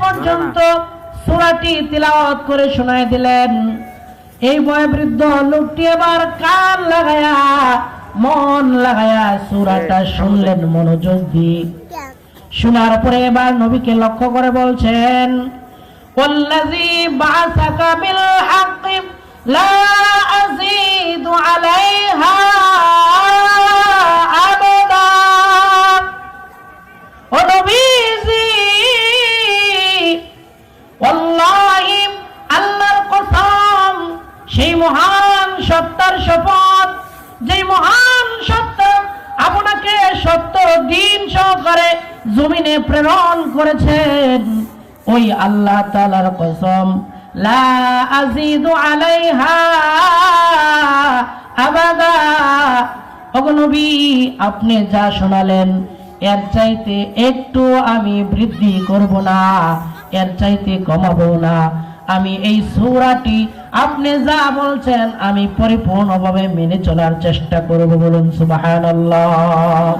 পর্যন্ত সূরাটি তিলাওয়াত করে শোনায় দিলেন। এই বয়োবৃদ্ধ লোকটি এবার কান লাগায়া মন লাগায়া সূরাটা শুনলেন মনোযোগ দিয়ে। শোনার পরে এবার নবীকে লক্ষ্য করে বলছেন, ওয়াল্লাযী বা'আসাকা বিল হাক্কি লা আযীদু আলাইহা আবাদা। ও নবীজি, ওয়াল্লাহি আল্লাহর কসম, সেই মহান সত্তার শপথ, যেই মহান সত্তা আপনাকে সত্য দিন সহকারে জমিনে প্রেরণ করেছেন, ওই আল্লাহ তাআলার কসম, লা আযীদু আলাইহা আবাদা। ওগো নবী, আপনি যা শোনালেন এর চাইতে একটু আমি বৃদ্ধি করব না, এর চাইতে কমাবো না। আমি এই সূরাটি আপনি যা বলছেন আমি পরিপূর্ণভাবে মেনে চলার চেষ্টা করব। বলুন সুবহানাল্লাহ।